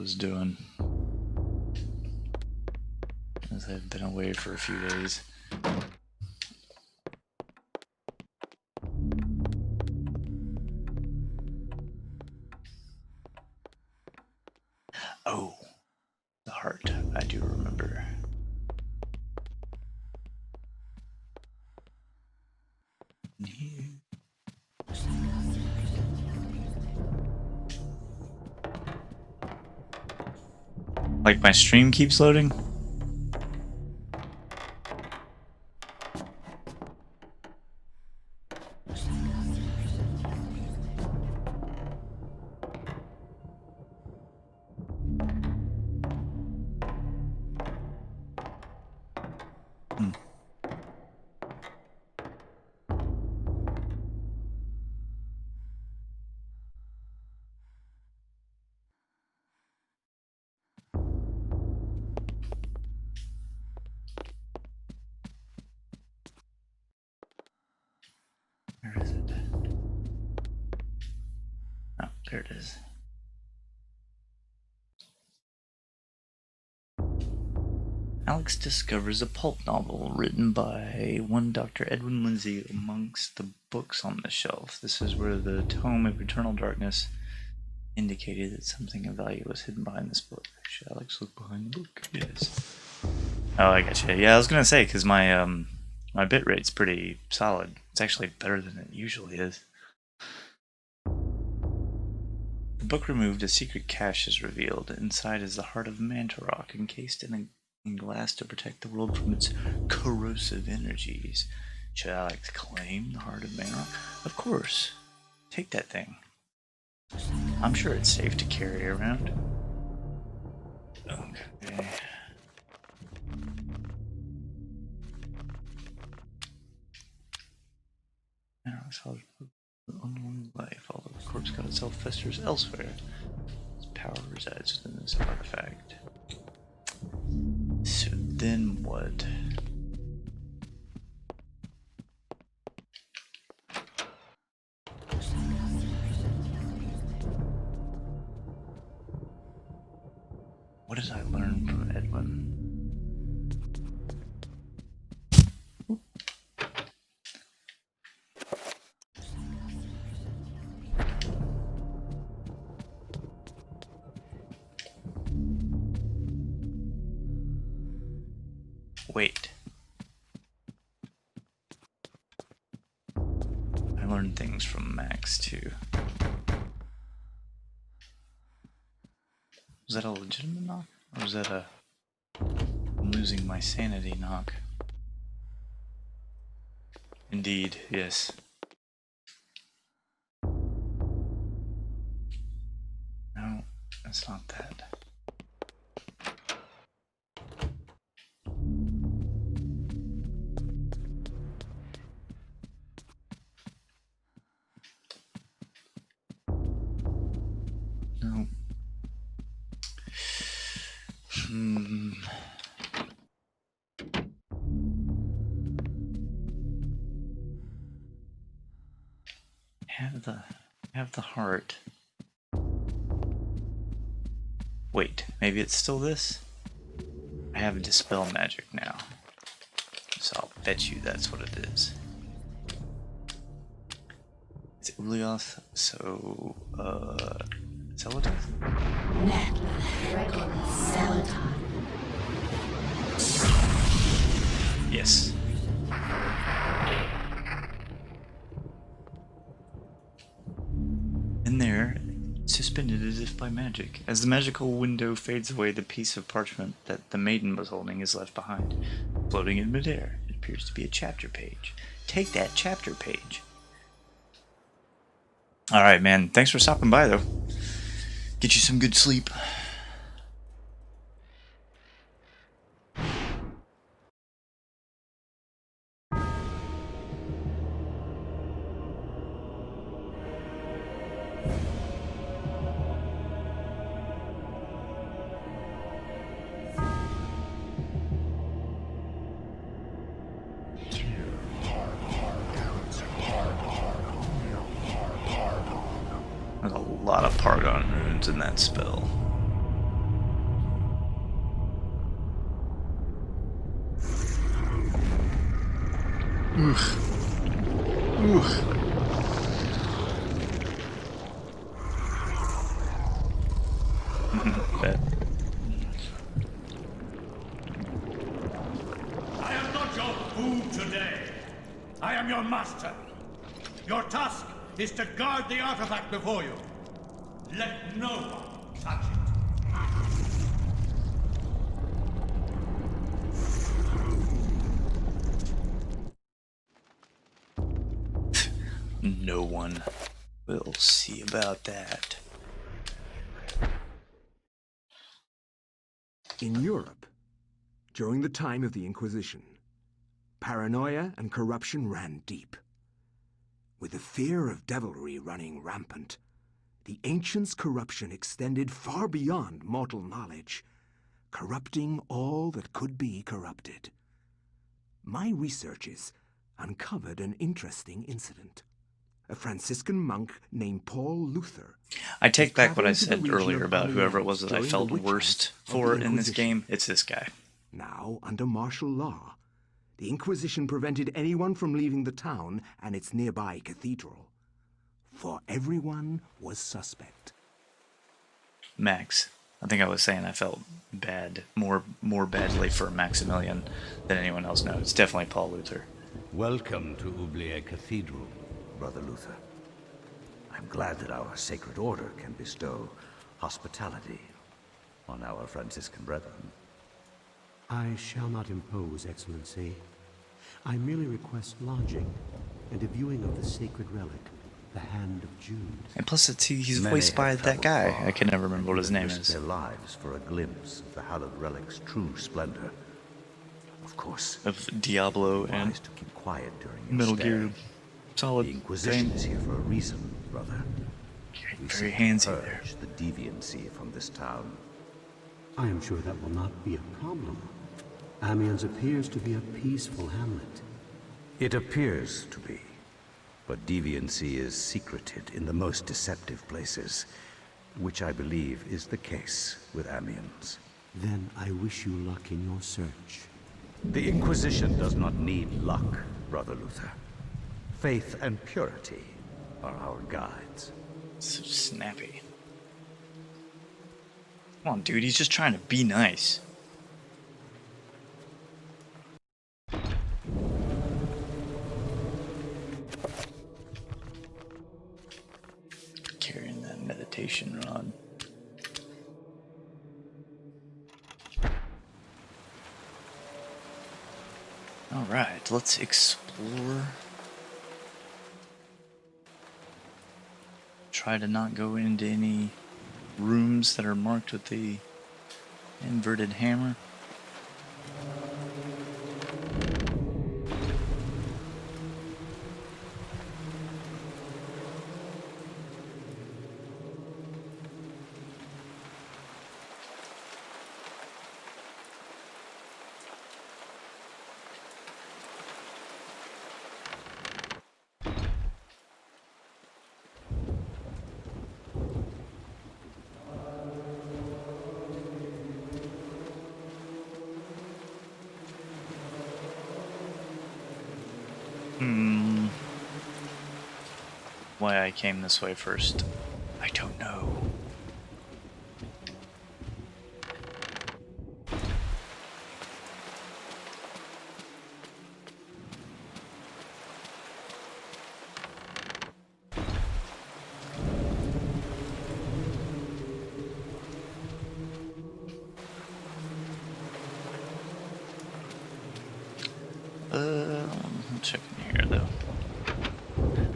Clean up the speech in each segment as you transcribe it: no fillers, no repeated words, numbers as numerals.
was doing, as I've been away for a few days. Oh, the heart. I do remember. Like my stream keeps loading? Where is it? Oh, there it is. Alex discovers a pulp novel written by one Dr. Edwin Lindsay amongst the books on the shelf. This is where the tome of Eternal Darkness indicated that something of value was hidden behind this book. Should Alex look behind the book? Yes. Oh, I gotcha. Yeah, I was gonna say, because my my bit rate's pretty solid. It's actually better than it usually is. The book removed, a secret cache is revealed. Inside is the heart of Mantarok, encased in glass to protect the world from its corrosive energies. Should Alex claim the heart of Mantarok? Of course. Take that thing. I'm sure it's safe to carry around. Okay. Alex follows unknown life, although the corpse god itself festers elsewhere. Its power resides within this artifact. So then what? What did I learn from Edwin? Wait. I learned things from Max too. Was that a legitimate knock? Or was that a I'm losing my sanity knock? Indeed, yes. No, that's not that. No. Have the heart. Wait, maybe it's still this? I have dispel magic now. So I'll bet you that's what it is. It's Ulioth, so Celadon? Yes. In there, suspended as if by magic. As the magical window fades away, the piece of parchment that the maiden was holding is left behind. Floating in midair, it appears to be a chapter page. Take that chapter page. Alright, man. Thanks for stopping by, though. Get you some good sleep. There's a lot of Pargon runes in that spell. Bet. I am not your food today. I am your master. Your task is to guard the artifact before you. Let no one touch it. No one will see about that. In Europe, during the time of the Inquisition, paranoia and corruption ran deep. With the fear of devilry running rampant, the ancients' corruption extended far beyond mortal knowledge, corrupting all that could be corrupted. My researches uncovered an interesting incident. A Franciscan monk named Paul Luther. I take back what I traveling to the said region earlier of about whoever it was Amiens that I during felt the witch worst hunt of for the in this Inquisition. game. It's this guy. Now, under martial law, the Inquisition prevented anyone from leaving the town and its nearby cathedral. For everyone was suspect. Max. I think I was saying I felt bad, more badly for Maximilian than anyone else. No, it's definitely Paul Luther. Welcome to Oubliette Cathedral, Brother Luther. I'm glad that our sacred order can bestow hospitality on our Franciscan brethren. I shall not impose, Excellency. I merely request lodging and a viewing of the sacred relic, the Hand of Jude. And plus, he's Many voiced by have that guy. traveled I can never far remember what his and name risked is. their lives for a glimpse of the hallowed relic's true splendor. Of course, Of Diablo it's and wise to keep quiet during your Metal stay. Gear Solid. The Inquisition thing. is here for a reason, brother. We Very seek to handsy there. purge the deviancy from this town. I am sure that will not be a problem. Amiens appears to be a peaceful hamlet. It appears to be, but deviancy is secreted in the most deceptive places, which I believe is the case with Amiens. Then I wish you luck in your search. The Inquisition does not need luck, Brother Luther. Faith and purity are our guides. So snappy. Come on, dude. He's just trying to be nice. Carrying that meditation rod. Alright, let's explore. Try to not go into any rooms that are marked with the inverted hammer. Why I came this way first, I don't know. I'm checking here though.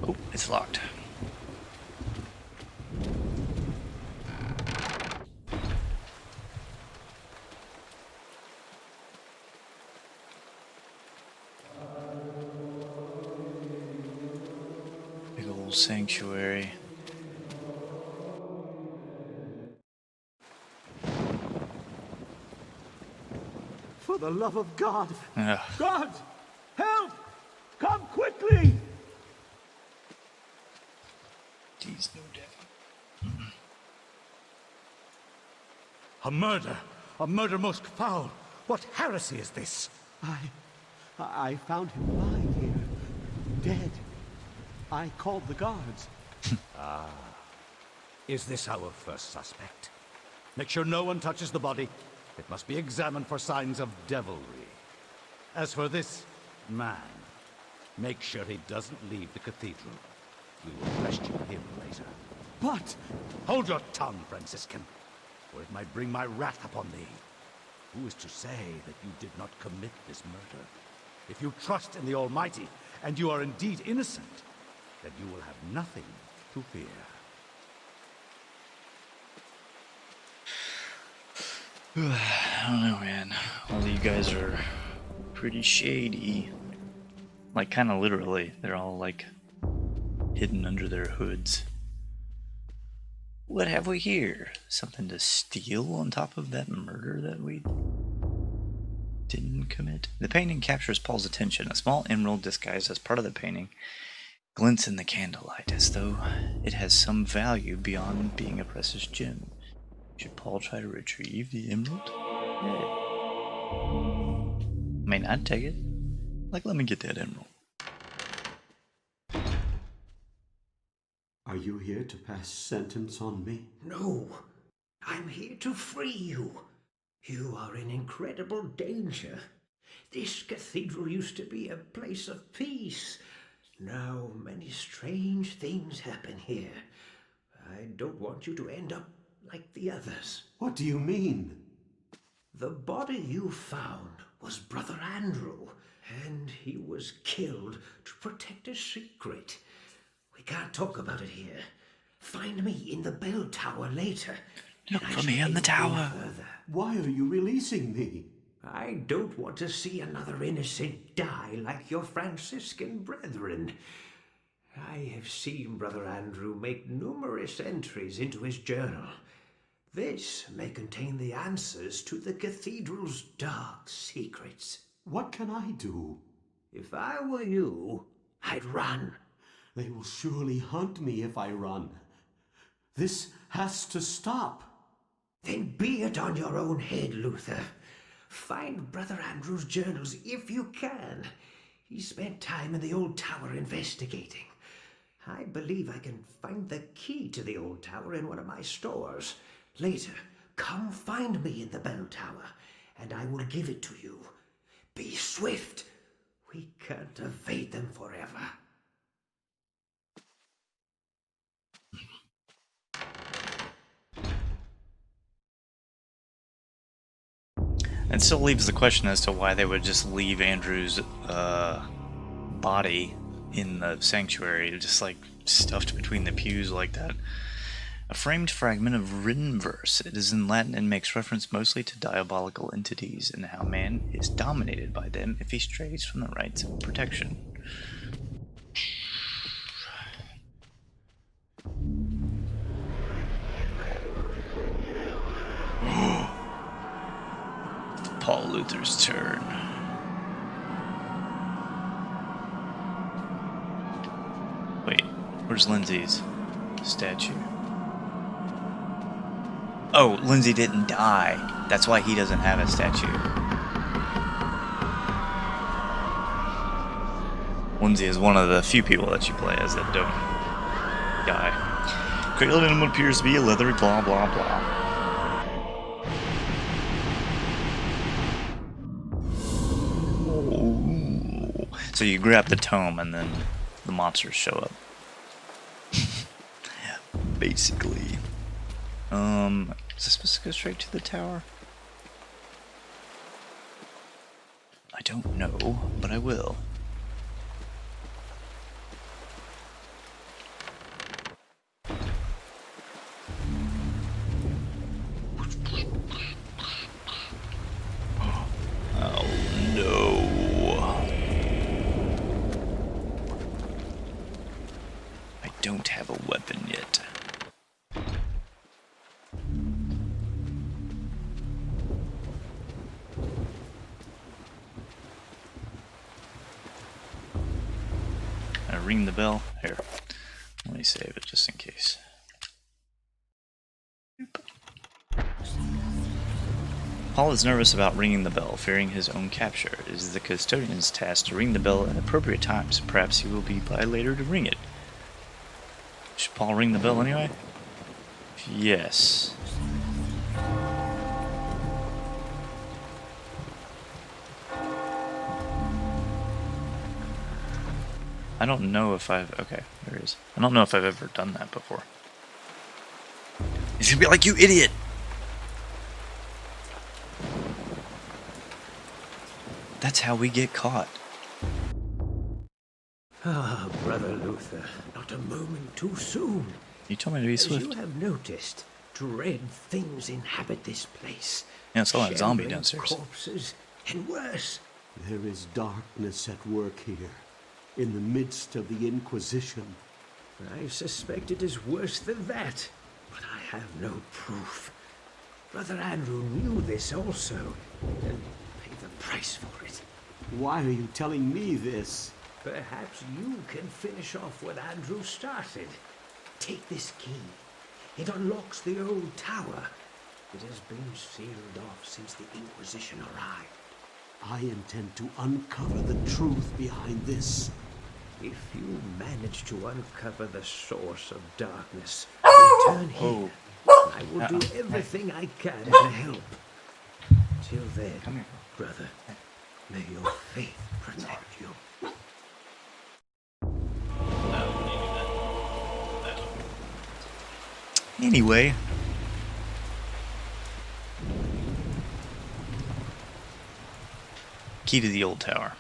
Oh, it's locked. Big old sanctuary. For the love of God! Ugh. God! Help! Come quickly! These no devil. A murder! A murder most foul! What heresy is this? I found him lying here, dead. I called the guards. Is this our first suspect? Make sure no one touches the body. It must be examined for signs of devilry. As for this man, make sure he doesn't leave the cathedral. We will question him later. But... Hold your tongue, Franciscan, or it might bring my wrath upon thee. Who is to say that you did not commit this murder? If you trust in the Almighty, and you are indeed innocent, then you will have nothing to fear. I don't know, man. All you guys are pretty shady. Like, kind of literally. They're all, like, hidden under their hoods. What have we here? Something to steal on top of that murder that we didn't commit? The painting captures Paul's attention. A small emerald disguised as part of the painting glints in the candlelight, as though it has some value beyond being a precious gem. Should Paul try to retrieve the emerald? Yeah. I mean, I'd take it. Like, let me get that emerald. Are you here to pass sentence on me? No, I'm here to free you. You are in incredible danger. This cathedral used to be a place of peace. Now many strange things happen here. I don't want you to end up like the others. What do you mean? The body you found was Brother Andrew, and he was killed to protect a secret. We can't talk about it here. Find me in the bell tower later. Look for me in the tower. Why are you releasing me? I don't want to see another innocent die like your Franciscan brethren. I have seen Brother Andrew make numerous entries into his journal. This may contain the answers to the cathedral's dark secrets. What can I do? If I were you, I'd run. They will surely hunt me if I run. This has to stop. Then be it on your own head, Luther. Find Brother Andrew's journals if you can. He spent time in the old tower investigating. I believe I can find the key to the old tower in one of my stores. Later, come find me in the bell tower, and I will give it to you. Be swift. We can't evade them forever. It still leaves the question as to why they would just leave Andrew's body in the sanctuary, just like stuffed between the pews like that. A framed fragment of written verse. It is in Latin and makes reference mostly to diabolical entities and how man is dominated by them if he strays from the rights of protection. Paul Luther's turn. Wait, where's Lindsay's statue? Oh, Lindsay didn't die. That's why he doesn't have a statue. Lindsay is one of the few people that you play as that don't die. Cradled in what appears to be a leathery blah blah blah. So you grab the tome and then the monsters show up. Basically. Is this supposed to go straight to the tower? I don't know, but I will. Oh no. I don't have a weapon yet. I ring the bell. Here. Let me save it just in case. Paul is nervous about ringing the bell, fearing his own capture. It is the custodian's task to ring the bell at appropriate times. Perhaps he will be by later to ring it. Should Paul ring the bell anyway? Yes. I don't know if I've... Okay, there it is. I don't know if I've ever done that before. He's gonna be like, you idiot! That's how we get caught. Ah, Brother Luther, not a moment too soon. You told me to be As swift. you have noticed, dread things inhabit this place. Yeah, I saw that zombie Shambling downstairs. corpses, and worse. There is darkness at work here, in the midst of the Inquisition. I suspect it is worse than that, but I have no proof. Brother Andrew knew this also, and paid the price for it. Why are you telling me this? Perhaps you can finish off what Andrew started. Take this key. It unlocks the old tower. It has been sealed off since the Inquisition arrived. I intend to uncover the truth behind this. If you manage to uncover the source of darkness, return here. I will do everything I can to help. Till then, Come here. brother, may your faith protect you. Anyway. Key to the old tower.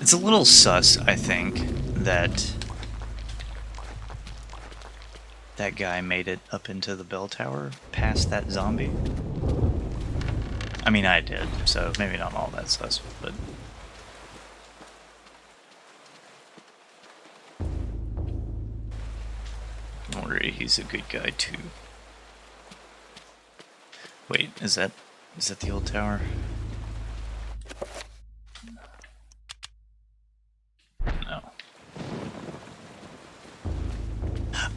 It's a little sus, I think, that that guy made it up into the bell tower past that zombie. I mean, I did, so maybe not all that sus, but... Don't worry, he's a good guy too. Wait, is that the old tower? No.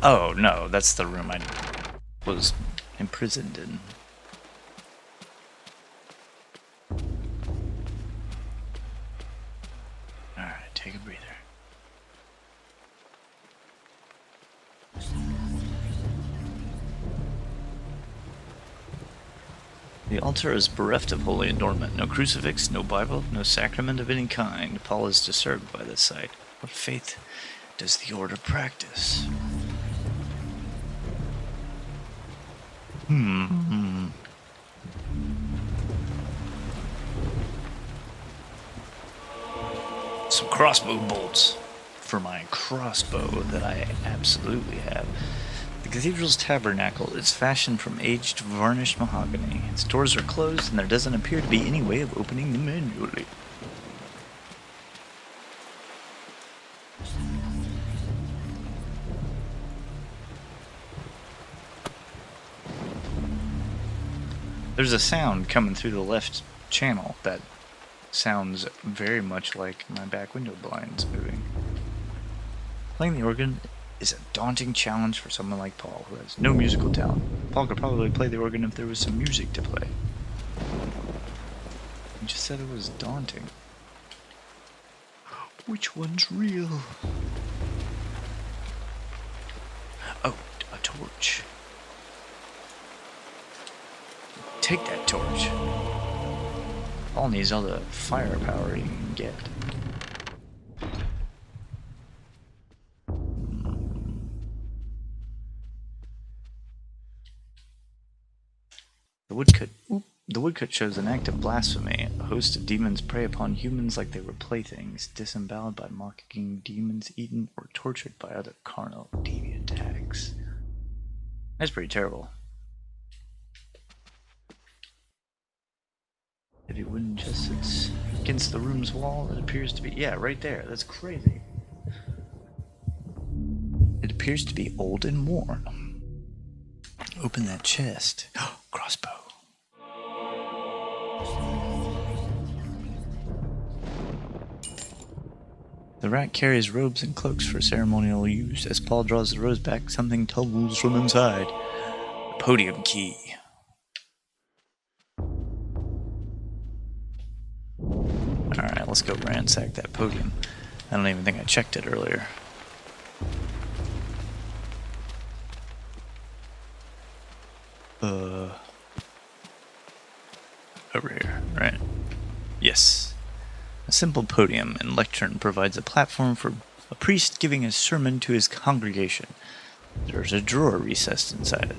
Oh, no, that's the room I was imprisoned in. Alright, take a breather. The altar is bereft of holy adornment. No crucifix, no Bible, no sacrament of any kind. Paul is disturbed by this sight. What faith does the order practice? Some crossbow bolts for my crossbow that I absolutely have. The cathedral's tabernacle is fashioned from aged, varnished mahogany. Its doors are closed, and there doesn't appear to be any way of opening them manually. There's a sound coming through the left channel that sounds very much like my back window blinds moving. Playing the organ is a daunting challenge for someone like Paul, who has no musical talent. Paul could probably play the organ if there was some music to play. He just said it was daunting. Which one's real? Oh, a torch. Take that torch. Paul needs all the firepower he can get. The woodcut shows an act of blasphemy. A host of demons prey upon humans like they were playthings, disemboweled by mocking demons, eaten or tortured by other carnal deviant acts. That's pretty terrible. Heavy wooden chest sits against the room's wall. It appears to be... Yeah, right there. That's crazy. It appears to be old and worn. Open that chest. Crossbow. The rat carries robes and cloaks for ceremonial use. As Paul draws the rose back, something tumbles from inside. The podium key. Alright, let's go ransack that podium. I don't even think I checked it earlier. Over here, right? Yes. A simple podium and lectern provides a platform for a priest giving a sermon to his congregation. There's a drawer recessed inside it.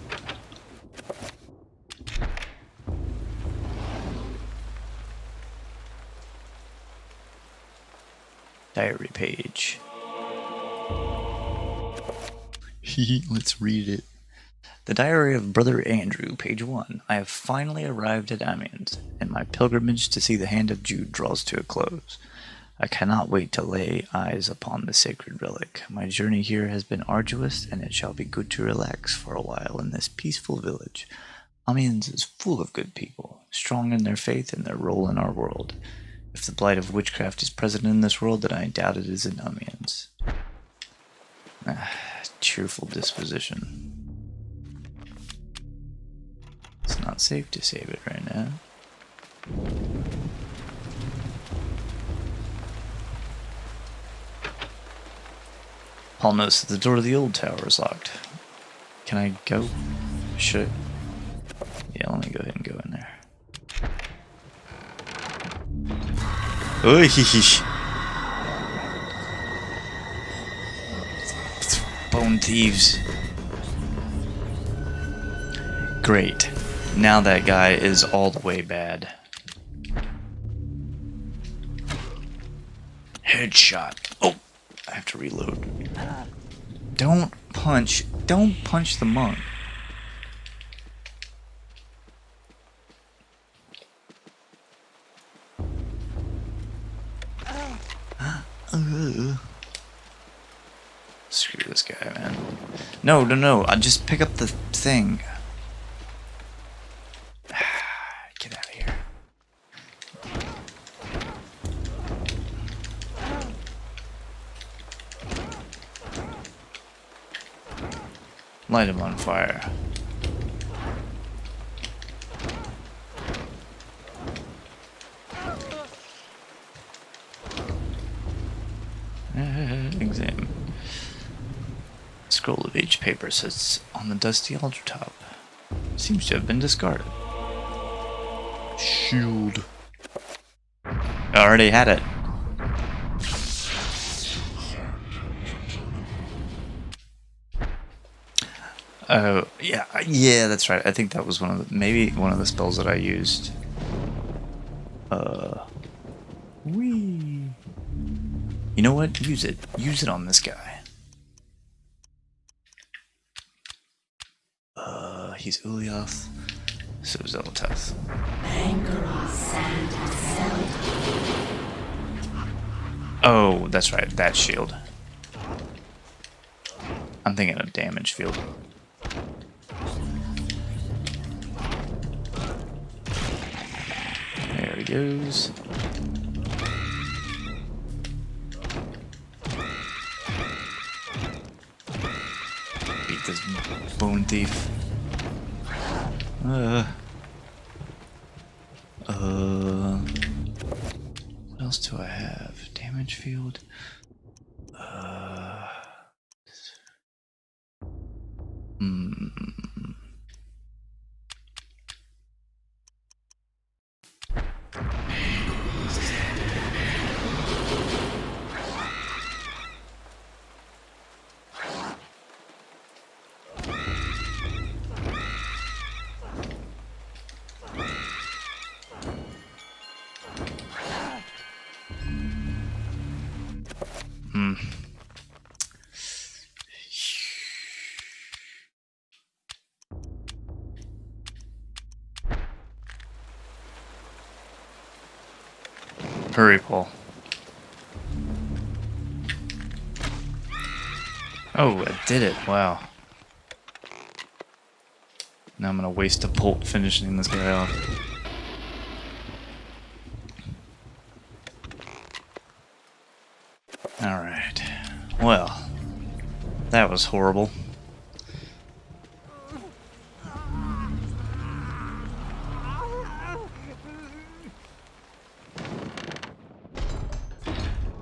Diary page. Let's read it. The Diary of Brother Andrew, page 1. I have finally arrived at Amiens, and my pilgrimage to see the hand of Jude draws to a close. I cannot wait to lay eyes upon the sacred relic. My journey here has been arduous, and it shall be good to relax for a while in this peaceful village. Amiens is full of good people, strong in their faith and their role in our world. If the blight of witchcraft is present in this world, then I doubt it is in Amiens. Cheerful disposition. It's not safe to save it right now. Paul notes that the door to the old tower is locked. Can I go? Should I? Yeah, let me go ahead and go in there. Oy! Bone thieves. Great. Now that guy is all the way bad. Headshot. Oh! I have to reload. Don't punch the monk. Screw this guy, man. No. I'll just pick up the thing. Get out of here. Light him on fire. Examine. Scroll of each paper sits on the dusty altar top. Seems to have been discarded. Shield. I already had it. Oh, yeah, that's right. I think that was maybe one of the spells that I used. Whee. You know what? Use it. Use it on this guy. He's Ulyath. So Zeltath. Oh, that's right. That shield. I'm thinking of damage field. There he goes. Beat this bone thief. What else do I have? Damage field. Hurry, Paul. Oh, I did it. Wow. Now I'm gonna waste a bolt finishing this guy off. Alright. That was horrible.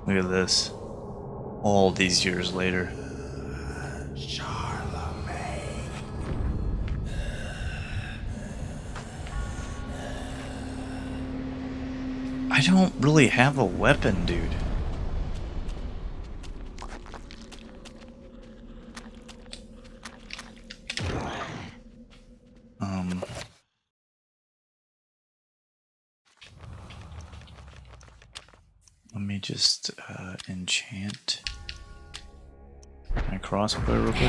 Look at this. All these years later. I don't really have a weapon, dude. Let me just enchant my crossbow real quick.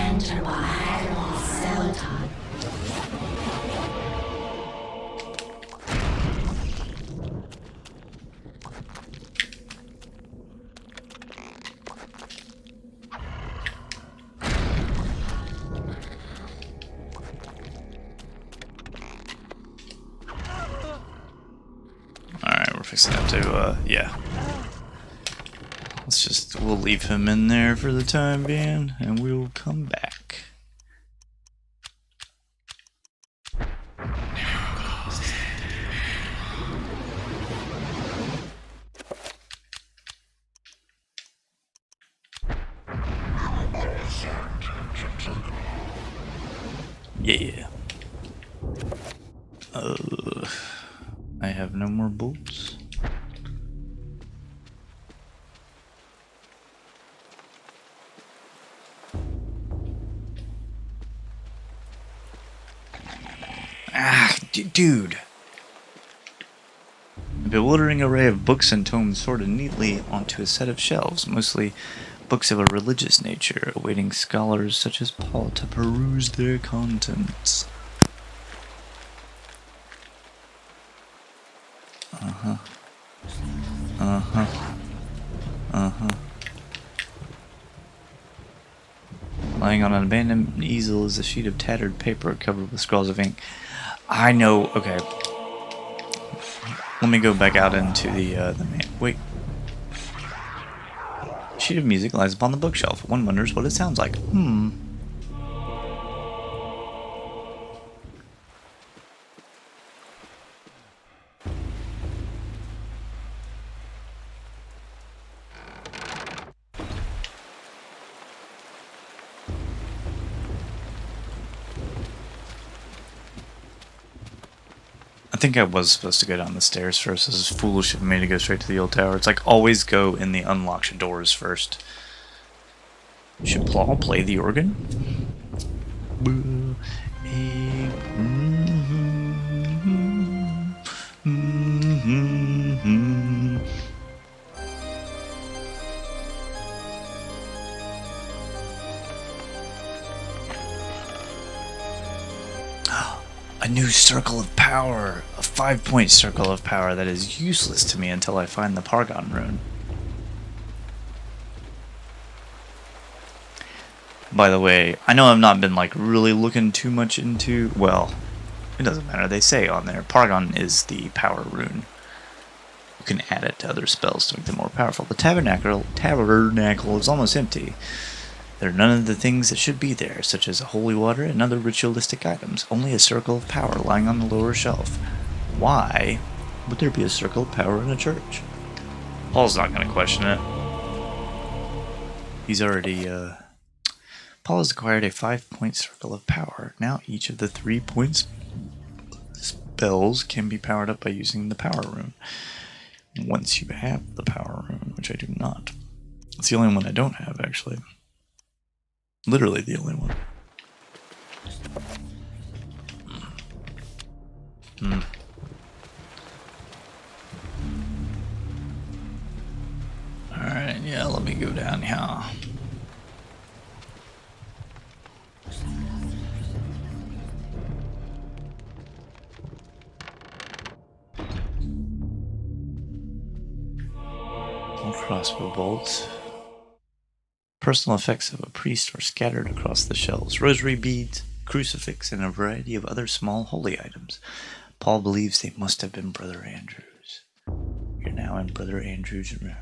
Alright, we're fixing up to, yeah. We'll leave him in there for the time being, and we'll come back. Yeah. I have no more bolts. Ah, dude. A bewildering array of books and tomes sorted neatly onto a set of shelves, mostly books of a religious nature, awaiting scholars such as Paul to peruse their contents. Uh-huh. Uh-huh. Uh-huh. Lying on an abandoned easel is a sheet of tattered paper covered with scrawls of ink. I know. Okay. Let me go back out into the main. Wait. A sheet of music lies upon the bookshelf. One wonders what it sounds like. I think I was supposed to go down the stairs first. This is foolish of me to go straight to the old tower. It's like always go in the unlocked doors first. Should Paul play the organ? A new circle of power, a 5-point circle of power that is useless to me until I find the Paragon rune. By the way, I know I've not been like really looking too much into, well, it doesn't matter, they say on there, Paragon is the power rune. You can add it to other spells to make them more powerful. The tabernacle is almost empty. There are none of the things that should be there, such as holy water and other ritualistic items. Only a circle of power lying on the lower shelf. Why would there be a circle of power in a church? Paul's not going to question it. He's already, Paul has acquired a 5-point circle of power. Now each of the 3-point spells can be powered up by using the power rune. Once you have the power rune, which I do not. It's the only one I don't have, actually. Literally the only one. Alright, yeah, let me go down here. Crossbow bolts. Personal effects of a priest are scattered across the shelves. Rosary beads, crucifix, and a variety of other small holy items. Paul believes they must have been Brother Andrew's. You're now in Brother Andrew's room.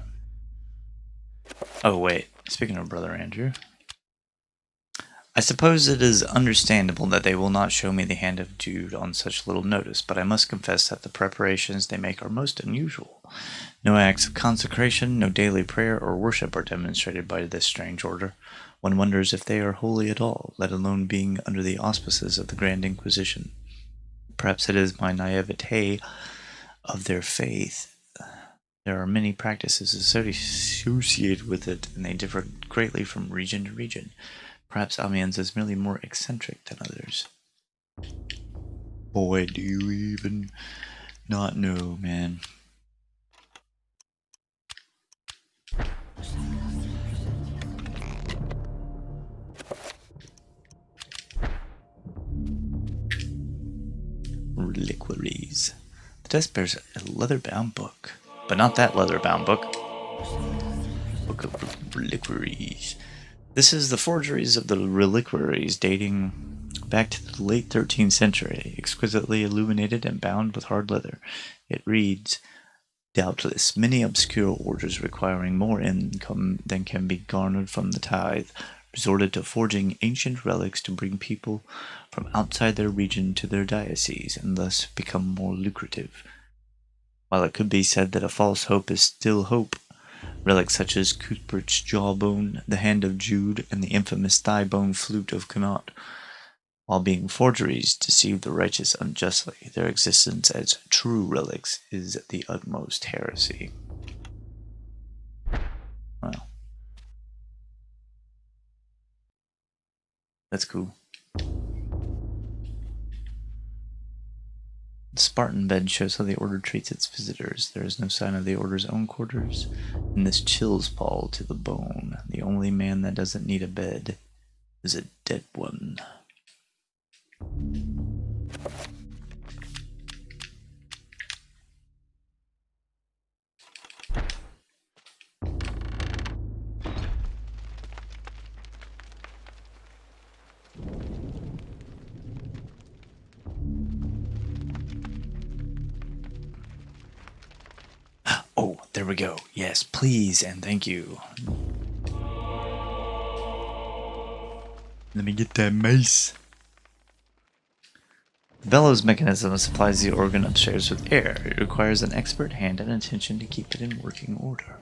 Oh wait, speaking of Brother Andrew, I suppose it is understandable that they will not show me the hand of Jude on such little notice, but I must confess that the preparations they make are most unusual. No acts of consecration, no daily prayer or worship are demonstrated by this strange order. One wonders if they are holy at all, let alone being under the auspices of the Grand Inquisition. Perhaps it is my naivete of their faith. There are many practices associated with it, and they differ greatly from region to region. Perhaps Amiens is merely more eccentric than others. Boy, do you even not know, man. Reliquaries. The desk bears a leather-bound book, but not that leather-bound book. Book of Reliquaries. This is the forgeries of the reliquaries dating back to the late 13th century, exquisitely illuminated and bound with hard leather. It reads, "Doubtless, many obscure orders requiring more income than can be garnered from the tithe resorted to forging ancient relics to bring people from outside their region to their diocese, and thus become more lucrative. While it could be said that a false hope is still hope, relics such as Cuthbert's jawbone, the hand of Jude, and the infamous thigh-bone flute of Connaught, while being forgeries, deceive the righteous unjustly. Their existence as true relics is the utmost heresy." Well, that's cool. The Spartan bed shows how the order treats its visitors. There is no sign of the order's own quarters, and this chills Paul to the bone. The only man that doesn't need a bed is a dead one. Oh, there we go. Yes, please and thank you. Let me get that mace. The bellows mechanism supplies the organ upstairs with air. It requires an expert hand and attention to keep it in working order.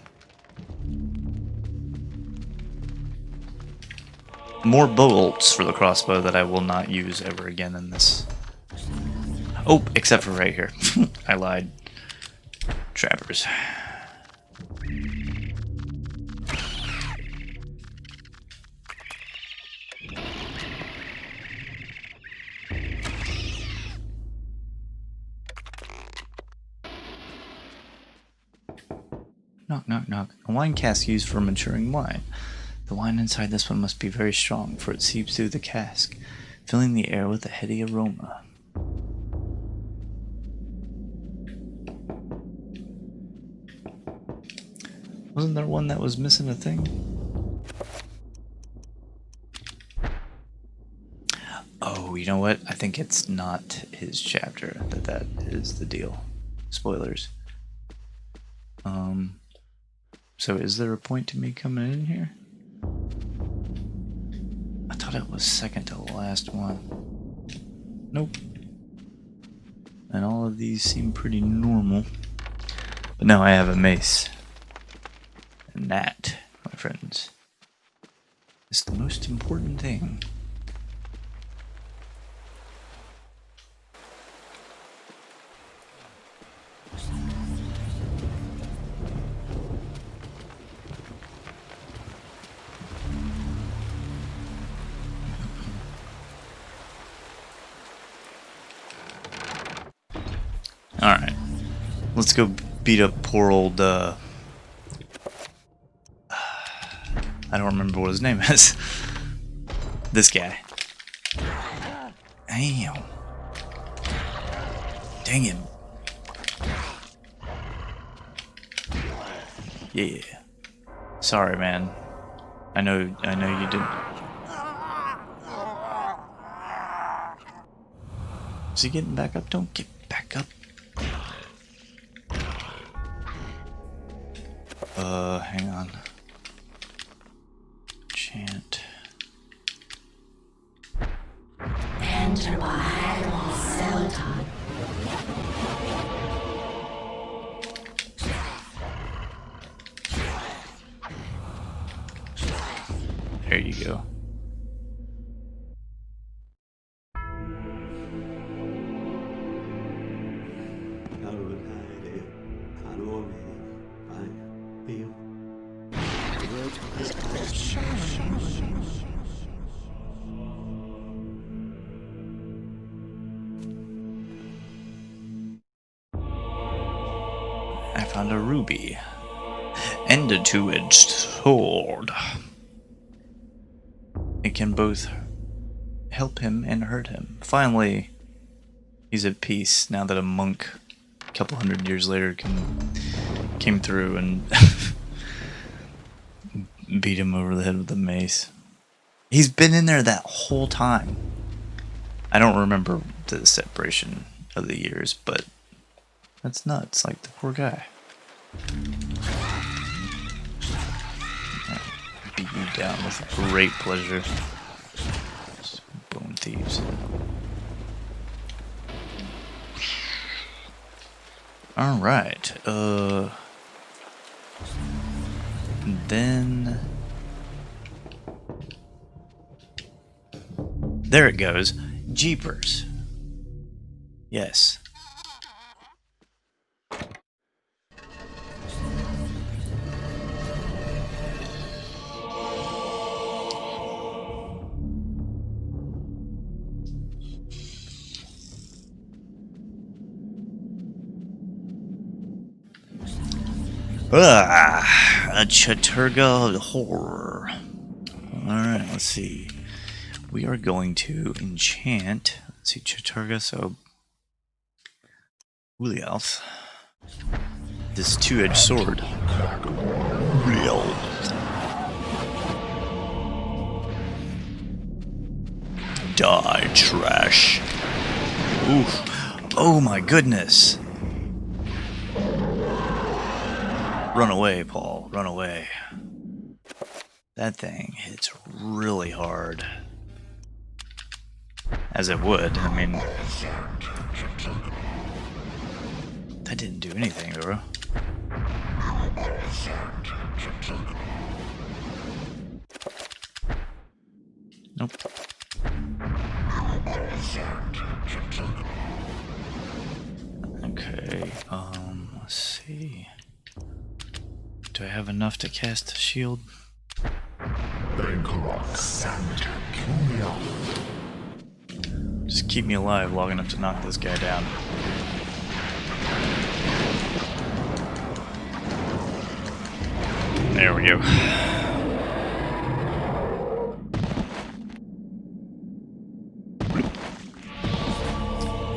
More bolts for the crossbow that I will not use ever again in this. Oh, except for right here. I lied. Trappers. Knock, knock, knock. A wine cask used for maturing wine. The wine inside this one must be very strong, for it seeps through the cask, filling the air with a heady aroma. Wasn't there one that was missing a thing? Oh, you know what? I think it's not his chapter that is the deal. Spoilers. So is there a point to me coming in here? I thought it was second to the last one. Nope. And all of these seem pretty normal. But now I have a mace. And that, my friends, is the most important thing. Alright, let's go beat up poor old, I don't remember what his name is. This guy. Damn. Dang him. Yeah. Sorry, man. I know you didn't. Is he getting back up? Don't get back up. Hang on. Chant. There you go. I found a ruby and a two-edged sword. It can both help him and hurt him. Finally, he's at peace now that a monk a couple hundred years later came through and beat him over the head with a mace. He's been in there that whole time. I don't remember the separation of the years, but that's nuts. Like, the poor guy. Beat you down with great pleasure. Just bone thieves. Alright, then there it goes. Jeepers. Yes. A Chaturga horror. Alright, let's see. We are going to enchant. Let's see, Chaturga, so Ulialf. This two-edged sword. Die, trash. Oof. Oh my goodness. Run away, Paul. Run away. That thing hits really hard. As it would. I mean... that didn't do anything, bro. Nope. Okay, let's see. Do I have enough to cast a shield? Just keep me alive long enough to knock this guy down. There we go.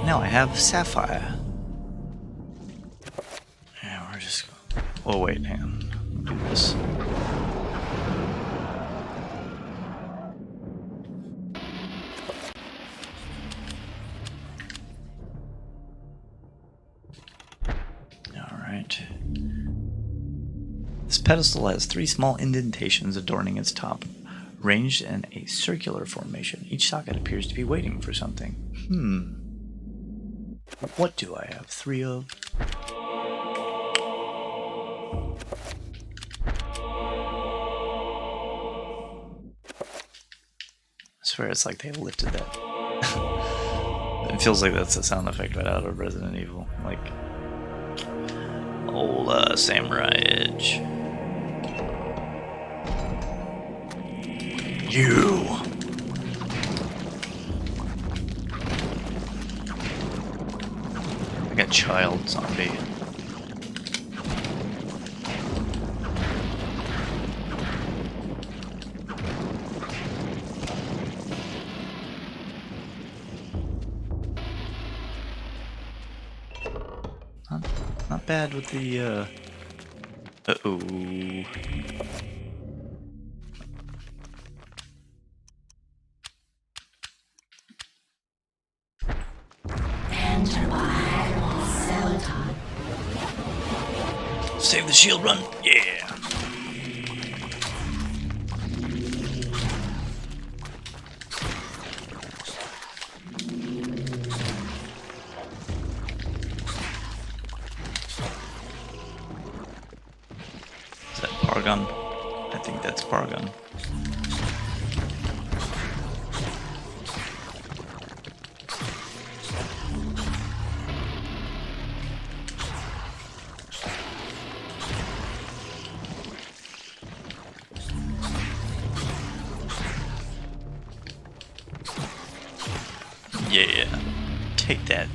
Now I have Sapphire. Yeah, we're just... oh wait, hang on. Do this. Alright. This pedestal has 3 small indentations adorning its top, ranged in a circular formation. Each socket appears to be waiting for something. What do I have 3 of? I swear it's like they lifted that. It feels like that's a sound effect right out of Resident Evil. Like, old Samurai Edge. You! Like a child zombie. Not bad with the, uh-oh. Save the shield, run! Yeah! Paragon. I think that's Paragon. Yeah, take that,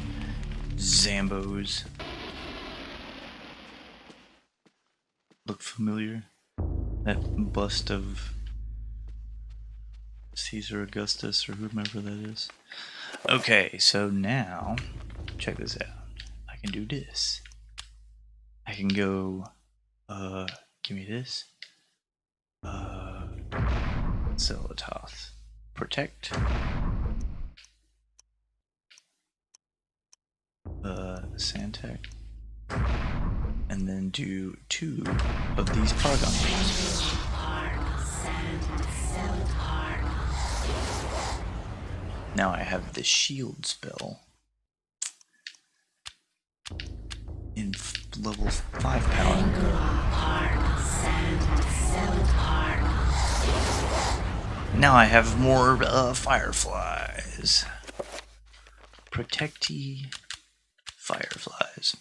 Zambos. Look familiar? That bust of Caesar Augustus or whomever that is. Okay, so now, check this out. I can do this. I can go, give me this. Zelatoth. Protect. Santac. And then do 2 of these Paragons. Now I have the shield spell in level 5 power. Now I have more fireflies. Protectee fireflies.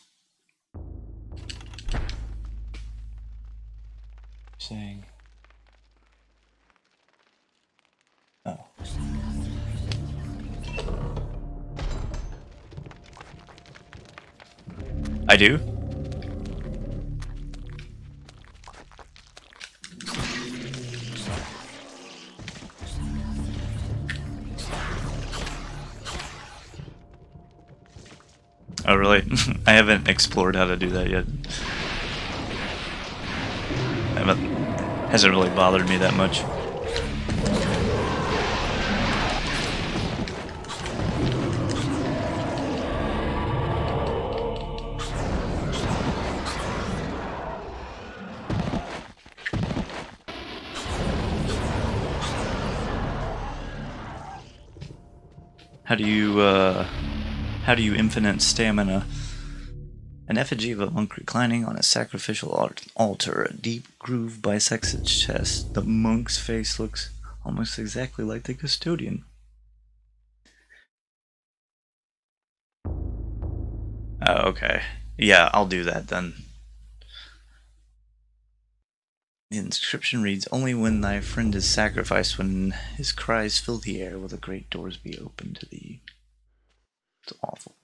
Saying, oh. I do? Oh, really? I haven't explored how to do that yet. Hasn't really bothered me that much. How do you infinite stamina? An effigy of a monk reclining on a sacrificial altar, a deep groove bisects its chest. The monk's face looks almost exactly like the custodian. Oh, okay. Yeah, I'll do that then. The inscription reads, "Only when thy friend is sacrificed, when his cries fill the air, will the great doors be opened to thee." It's awful.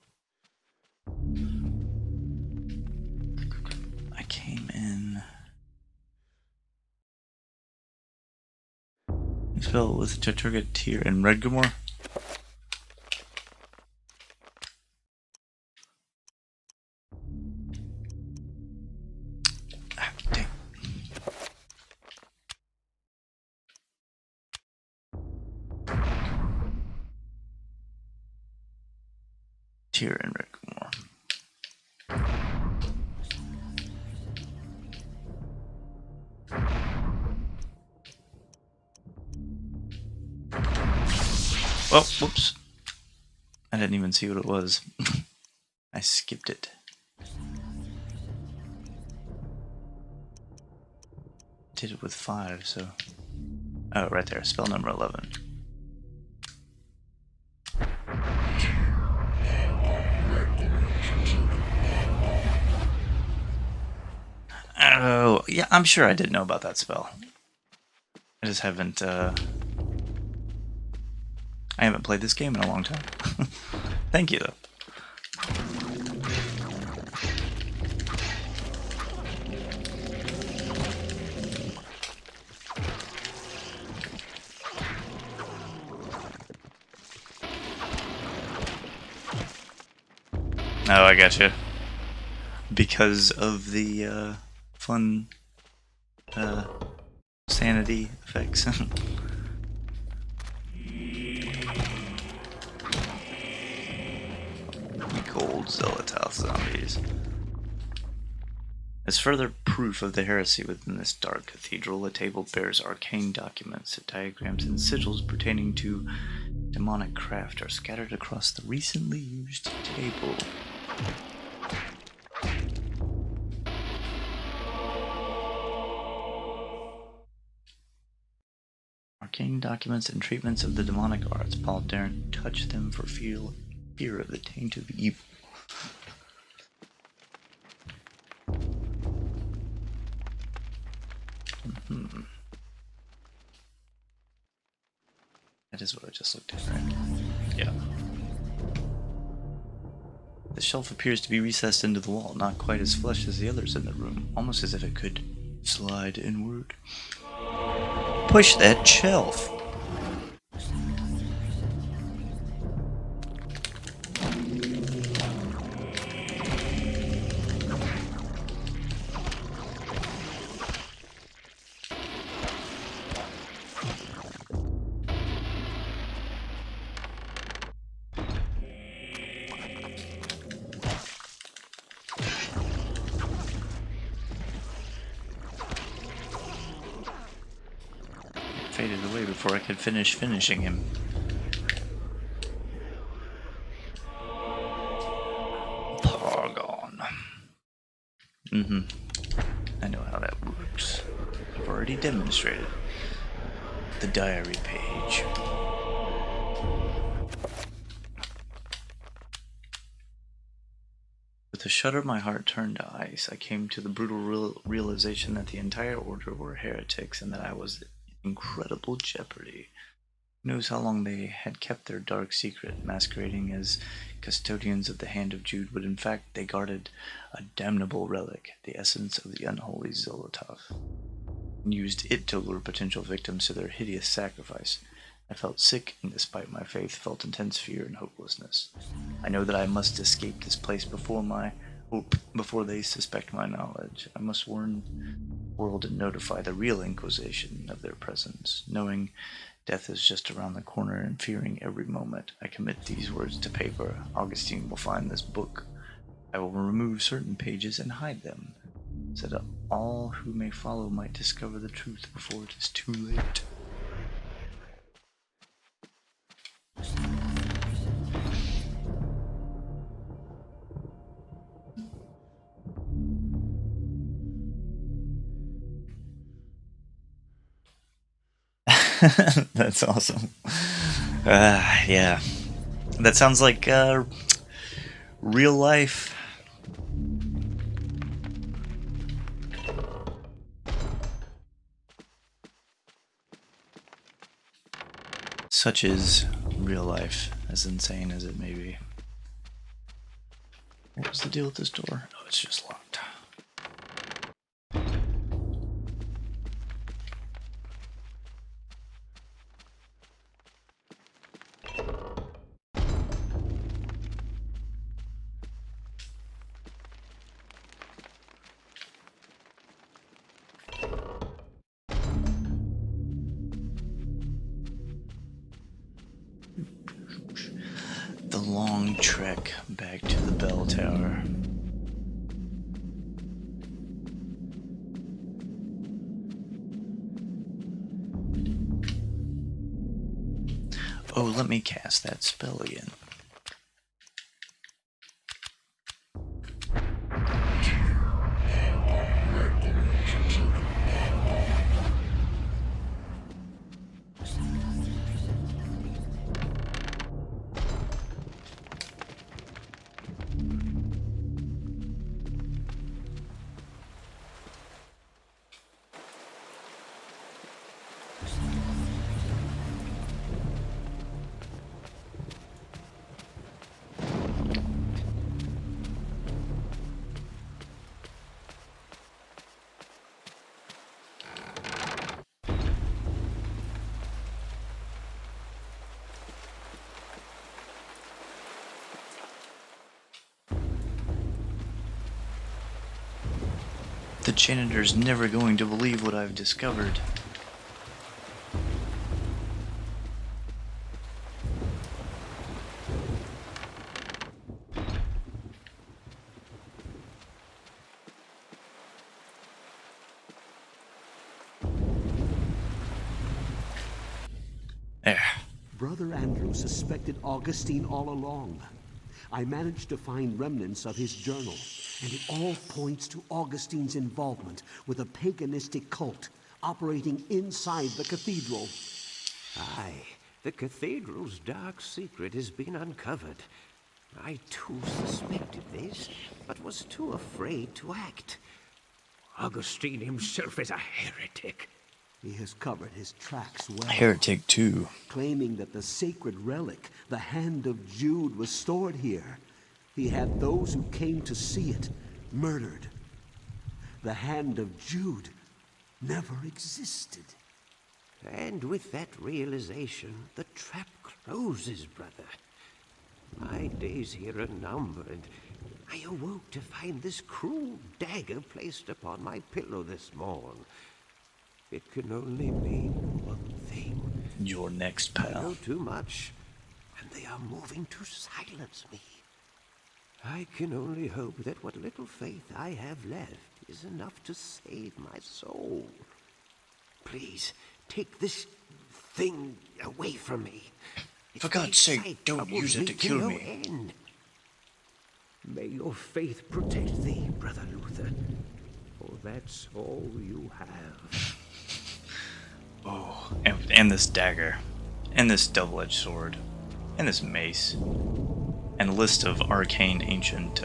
I came in. You spell with Chaturga, Tyr, and Redgrimor. Ah, dang. Tyr and Redgrimor. Oh, whoops. I didn't even see what it was. I skipped it. Did it with 5, so... Oh, right there. Spell number 11. Oh, yeah, I'm sure I did know about that spell. I just haven't, I haven't played this game in a long time. Thank you, though. Oh, I gotcha. Because of the, fun, sanity effects. Gold Zelatoth zombies. As further proof of the heresy within this dark cathedral, a table bears arcane documents. Diagrams and sigils pertaining to demonic craft are scattered across the recently used table. arcane documents and treatments of the demonic arts. Paul daren't touch them for fear of the taint of evil. That is what I just looked at, right? Yeah. The shelf appears to be recessed into the wall, not quite as flush as the others in the room, almost as if it could slide inward. Push that shelf! Faded away before I could finish finishing him. Pogon. I know how that works. I've already demonstrated. The diary page. With a shudder, my heart turned to ice. I came to the brutal realization that the entire order were heretics and that I was in incredible jeopardy. Who knows how long they had kept their dark secret, masquerading as custodians of the hand of Jude, but in fact they guarded a damnable relic, the essence of the unholy Zolotov, and used it to lure potential victims to their hideous sacrifice. I felt sick, and despite my faith, felt intense fear and hopelessness. I know that I must escape this place before they suspect my knowledge. I must warn the world and notify the real Inquisition of their presence. Knowing death is just around the corner and fearing every moment, I commit these words to paper. Augustine will find this book. I will remove certain pages and hide them, so that all who may follow might discover the truth before it is too late. That's awesome. Yeah. That sounds like real life. Such is real life, as insane as it may be. What was the deal with this door? Oh, it's just locked. The long trek back to the bell tower. Oh, let me cast that spell again. The janitor's never going to believe what I've discovered. There. Brother Andrew suspected Augustine all along. I managed to find remnants of his journal, and it all points to Augustine's involvement with a paganistic cult operating inside the cathedral. Aye, the cathedral's dark secret has been uncovered. I too suspected this, but was too afraid to act. Augustine himself is a heretic. He has covered his tracks well. Heretic too. Claiming that the sacred relic, the Hand of Jude, was stored here. He had those who came to see it murdered. The Hand of Jude never existed. And with that realization, the trap closes, brother. My days here are numbered. I awoke to find this cruel dagger placed upon my pillow this morn. It can only mean one thing. Your next I pal. know too much, and they are moving to silence me. I can only hope that what little faith I have left is enough to save my soul. Please, take this thing away from me. For God's sake, don't use it to kill me. End. May your faith protect thee, Brother Luther, for that's all you have. Oh, and this dagger, and this double-edged sword, and this mace, and a list of arcane ancient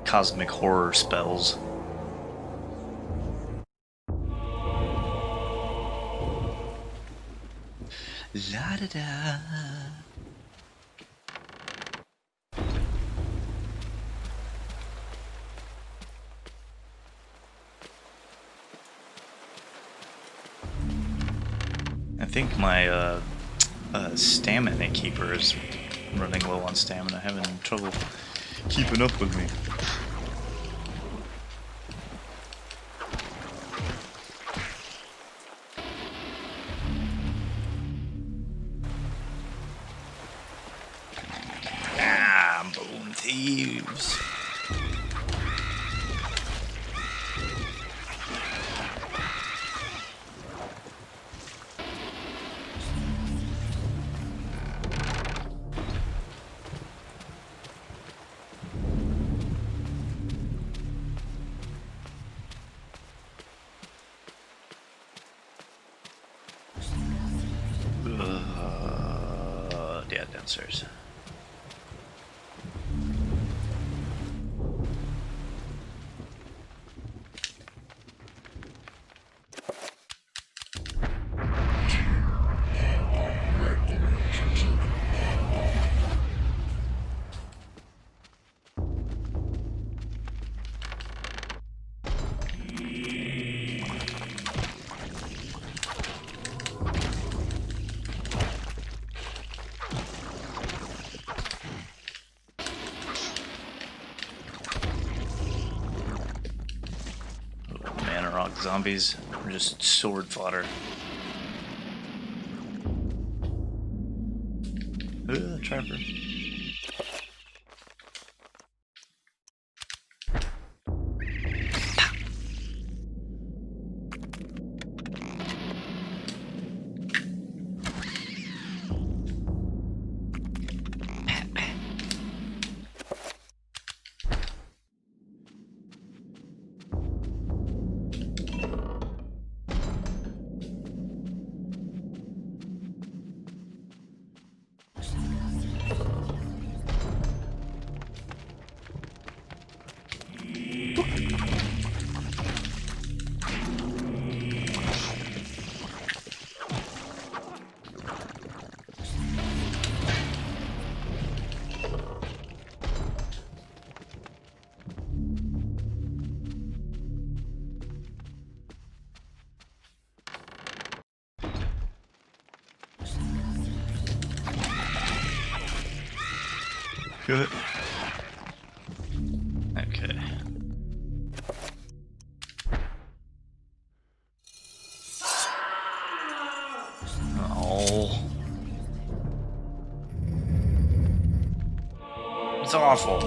cosmic horror spells. La da da. I think my stamina keeper is running low on stamina, having trouble keeping up with me. Ah, bone thieves. Yeah, downstairs. Zombies are just sword fodder. Trapper. Good. Okay. Oh. It's awful.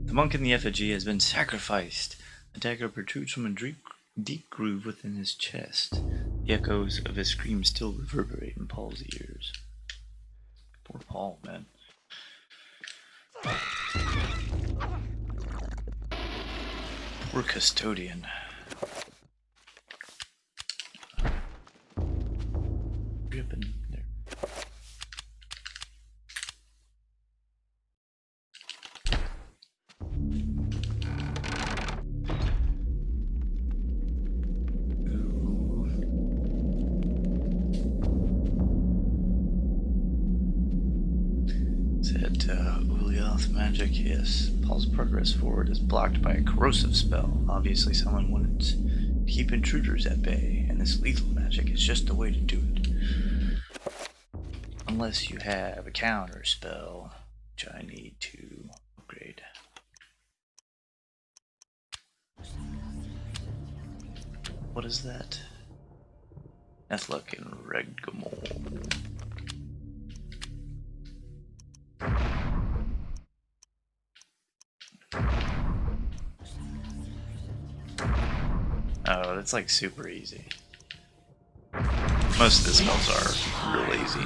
The monk in the effigy has been sacrificed. A dagger protrudes from a deep groove within his chest. The echoes of his screams still reverberate in Paul's ears. Poor Paul, man. Poor custodian. that Ulyath magic? Yes. Paul's progress forward is blocked by a corrosive spell. Obviously someone wanted to keep intruders at bay, and this lethal magic is just the way to do it. Unless you have a counter spell, which I need to upgrade. What is that? That's looking Reggamore. Oh, that's like super easy. Most of the spells are real easy.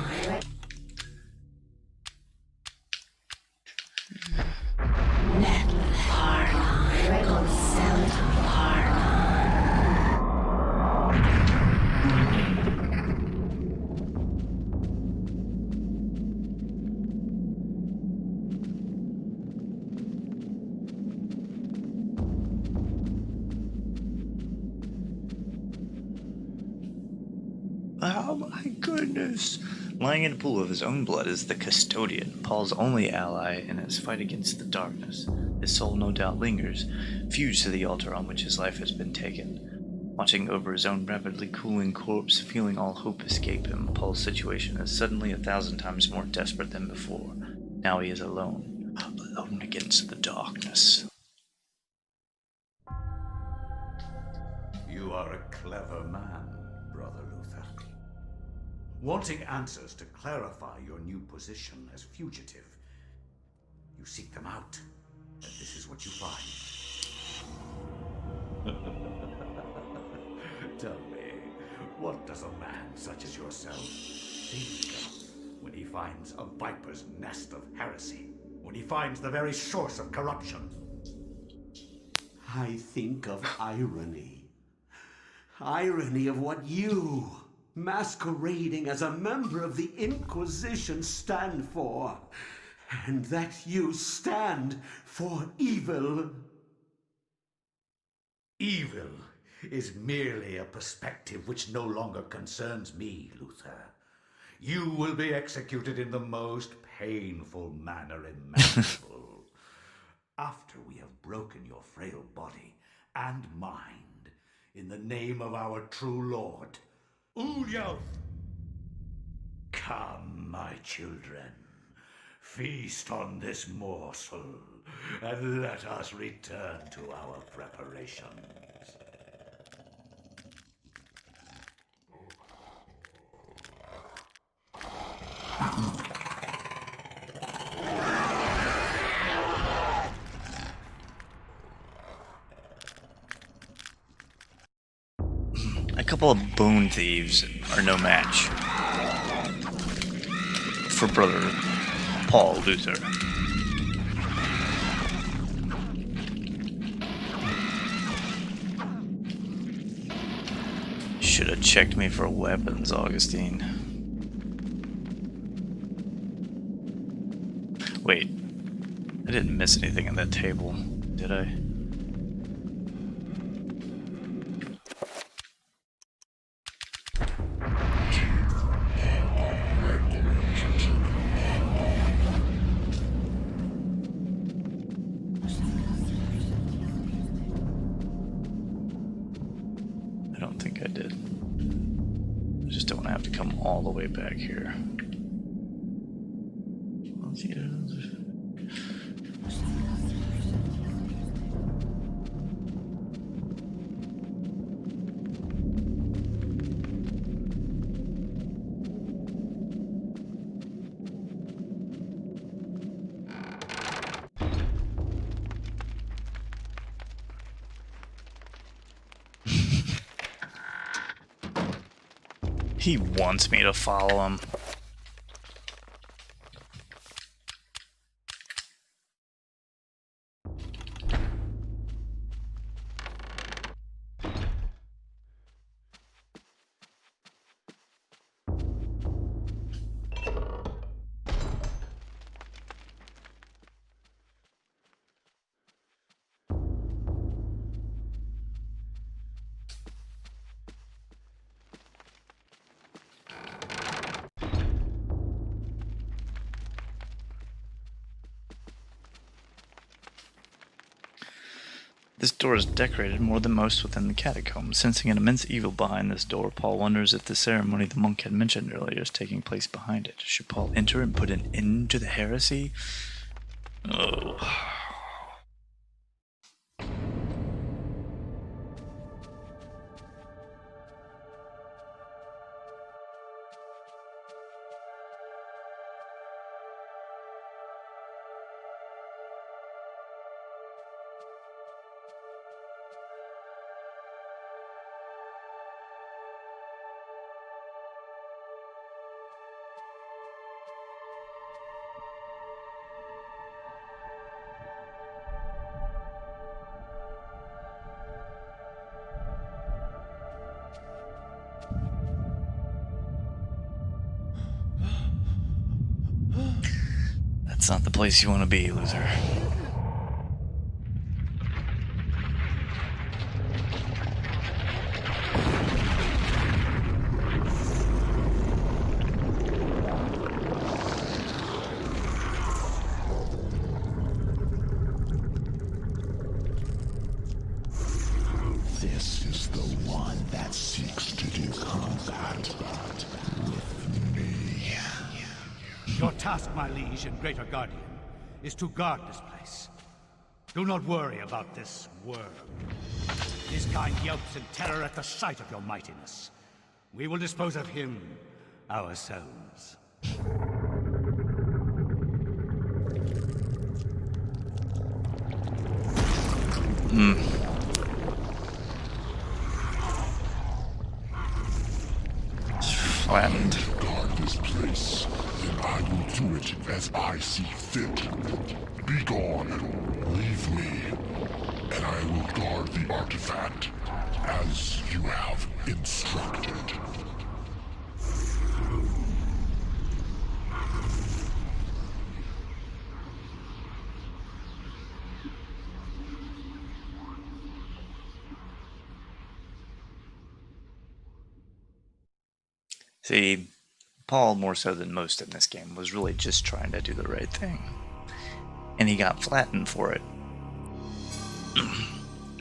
Oh my goodness. Lying in a pool of his own blood is the Custodian, Paul's only ally in his fight against the darkness. His soul no doubt lingers, fused to the altar on which his life has been taken. Watching over his own rapidly cooling corpse, feeling all hope escape him, Paul's situation is suddenly 1,000 times more desperate than before. Now he is alone, alone against the darkness. You are a clever man, Brother Luther. Wanting answers to clarify your new position as fugitive, you seek them out, and this is what you find. Tell me, what does a man such as yourself think of when he finds a viper's nest of heresy? When he finds the very source of corruption? I think of irony. Irony of what you, masquerading as a member of the Inquisition, stand for. And that you stand for evil. Evil is merely a perspective which no longer concerns me, Luther. You will be executed in the most painful manner imaginable. After we have broken your frail body and mind in the name of our true Lord, Ulyath. Come, my children, feast on this morsel, and let us return to our preparations. A couple of bone thieves are no match for Brother Paul Luther. Should have checked me for weapons, Augustine. Wait, I didn't miss anything at that table, did I? I don't think I did. I just don't want to have to come all the way back here. He wants me to follow him. This door is decorated more than most within the catacombs. Sensing an immense evil behind this door, Paul wonders if the ceremony the monk had mentioned earlier is taking place behind it. Should Paul enter and put an end to the heresy? Oh. That's not the place you want to be, loser. This is the one that seeks to do combat with me. Your task, my liege and greater guardian, is to guard this place. Do not worry about this worm. His kind yelps in terror at the sight of your mightiness. We will dispose of him ourselves. Flattened. Guard this place, and I will do it as I see fit. Be gone. Leave me, and I will guard the artifact as you have instructed. See, Paul, more so than most in this game, was really just trying to do the right thing. And he got flattened for it.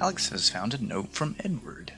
Alex has found a note from Edward.